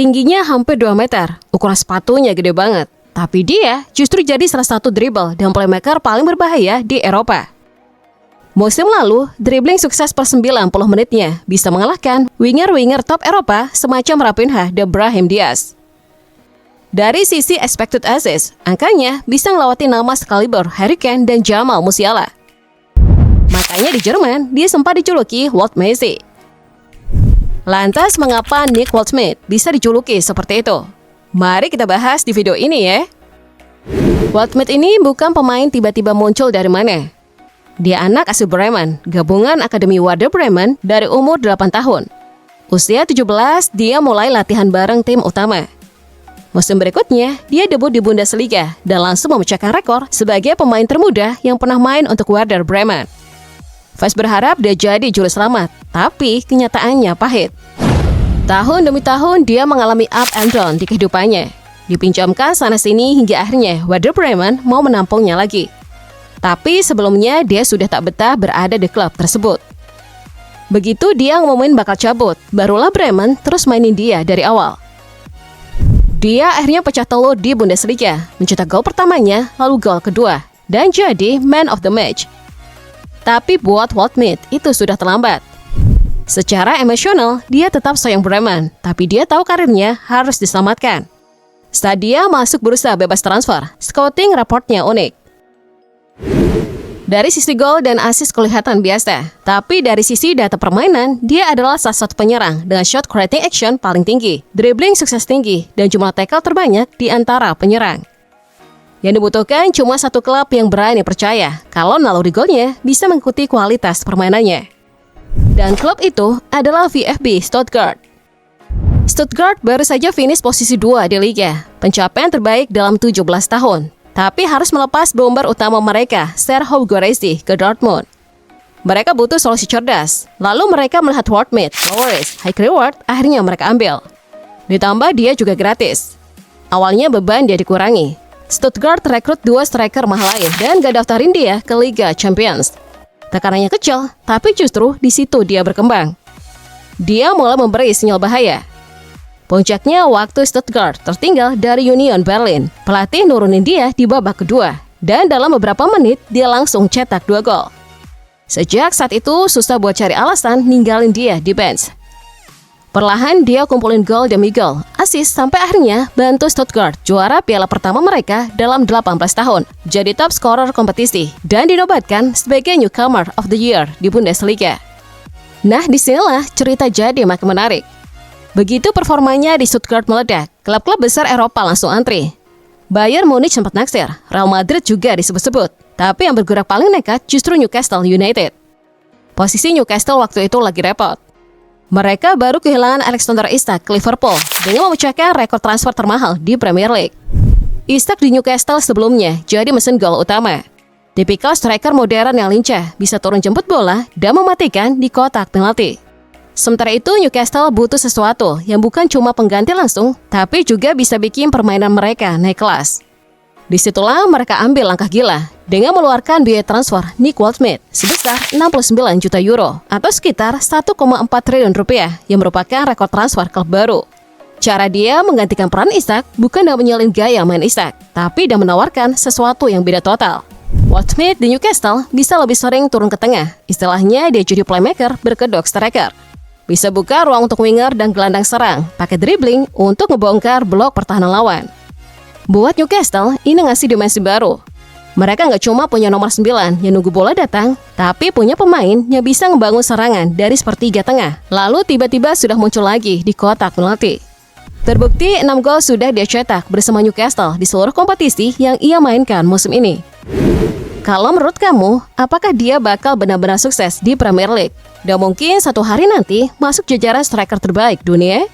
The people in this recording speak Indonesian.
Tingginya hampir 2 meter, ukuran sepatunya gede banget. Tapi dia justru jadi salah satu dribble dan playmaker paling berbahaya di Eropa. Musim lalu, dribbling sukses per 90 menitnya bisa mengalahkan winger-winger top Eropa semacam Raphinha dan Brahim Diaz. Dari sisi expected assist, angkanya bisa melewati nama sekaliber Harry Kane dan Jamal Musiala. Makanya di Jerman, dia sempat dijuluki Walt Messi. Lantas mengapa Nick Waldschmidt bisa dijuluki seperti itu? Mari kita bahas di video ini ya. Waldschmidt ini bukan pemain tiba-tiba muncul dari mana. Dia anak asli Bremen, gabungan Akademi Werder Bremen dari umur 8 tahun. Usia 17, dia mulai latihan bareng tim utama. Musim berikutnya, dia debut di Bundesliga dan langsung memecahkan rekor sebagai pemain termuda yang pernah main untuk Werder Bremen. Fans berharap dia jadi juru selamat, tapi kenyataannya pahit. Tahun demi tahun dia mengalami up and down di kehidupannya. Dipinjamkan sana-sini hingga akhirnya Werder Bremen mau menampungnya lagi. Tapi sebelumnya dia sudah tak betah berada di klub tersebut. Begitu dia ngumumin bakal cabut, barulah Bremen terus mainin dia dari awal. Dia akhirnya pecah telur di Bundesliga, mencetak gol pertamanya, lalu gol kedua, dan jadi man of the match. Tapi buat Waldschmidt itu sudah terlambat. Secara emosional, dia tetap sayang Bremen, tapi dia tahu karirnya harus diselamatkan. Saat dia masuk bursa bebas transfer, scouting raportnya unik. Dari sisi gol dan assist kelihatan biasa, tapi dari sisi data permainan, dia adalah salah satu penyerang dengan shot creating action paling tinggi, dribbling sukses tinggi, dan jumlah tackle terbanyak di antara penyerang. Yang dibutuhkan cuma satu klub yang berani percaya kalau naluri golnya bisa mengikuti kualitas permainannya. Dan klub itu adalah VfB Stuttgart. Stuttgart baru saja finish posisi 2 di Liga, pencapaian terbaik dalam 17 tahun. Tapi harus melepas bomber utama mereka, Serhou Guirassy, ke Dortmund. Mereka butuh solusi cerdas. Lalu mereka melihat Waldschmidt, low risk, high reward, akhirnya mereka ambil. Ditambah dia juga gratis. Awalnya beban dia dikurangi. Stuttgart rekrut 2 striker mahal lain dan gak daftarin dia ke Liga Champions. Tekanannya kecil, tapi justru di situ dia berkembang. Dia mulai memberi sinyal bahaya. Puncaknya waktu Stuttgart tertinggal dari Union Berlin. Pelatih nurunin dia di babak kedua. Dan dalam beberapa menit, dia langsung cetak 2 gol. Sejak saat itu, susah buat cari alasan ninggalin dia di bench. Perlahan dia kumpulin gol demi gol, assist sampai akhirnya bantu Stuttgart juara piala pertama mereka dalam 18 tahun, jadi top scorer kompetisi, dan dinobatkan sebagai Newcomer of the Year di Bundesliga. Nah, disinilah cerita jadi makin menarik. Begitu performanya di Stuttgart meledak, klub-klub besar Eropa langsung antri. Bayern Munich sempat naksir, Real Madrid juga disebut-sebut, tapi yang bergerak paling nekat justru Newcastle United. Posisi Newcastle waktu itu lagi repot. Mereka baru kehilangan Alexander Isak ke Liverpool dengan memecahkan rekor transfer termahal di Premier League. Isak di Newcastle sebelumnya jadi mesin gol utama. Tipikal striker modern yang lincah, bisa turun jemput bola dan mematikan di kotak penalti. Sementara itu Newcastle butuh sesuatu yang bukan cuma pengganti langsung, tapi juga bisa bikin permainan mereka naik kelas. Disitulah mereka ambil langkah gila dengan mengeluarkan biaya transfer Nick Waldschmidt sebesar 69 juta euro atau sekitar 1,4 triliun rupiah yang merupakan rekor transfer klub baru. Cara dia menggantikan peran Isak bukan dengan menyalin gaya main Isak, tapi dengan menawarkan sesuatu yang beda total. Waldschmidt di Newcastle bisa lebih sering turun ke tengah, istilahnya dia jadi playmaker berkedok striker. Bisa buka ruang untuk winger dan gelandang serang, pakai dribbling untuk ngebongkar blok pertahanan lawan. Buat Newcastle, ini ngasih dimensi baru. Mereka nggak cuma punya nomor 9 yang nunggu bola datang, tapi punya pemain yang bisa ngebangun serangan dari sepertiga tengah, lalu tiba-tiba sudah muncul lagi di kotak penalti. Terbukti 6 gol sudah dia cetak bersama Newcastle di seluruh kompetisi yang ia mainkan musim ini. Kalau menurut kamu, apakah dia bakal benar-benar sukses di Premier League? Dan mungkin satu hari nanti masuk jajaran striker terbaik dunia?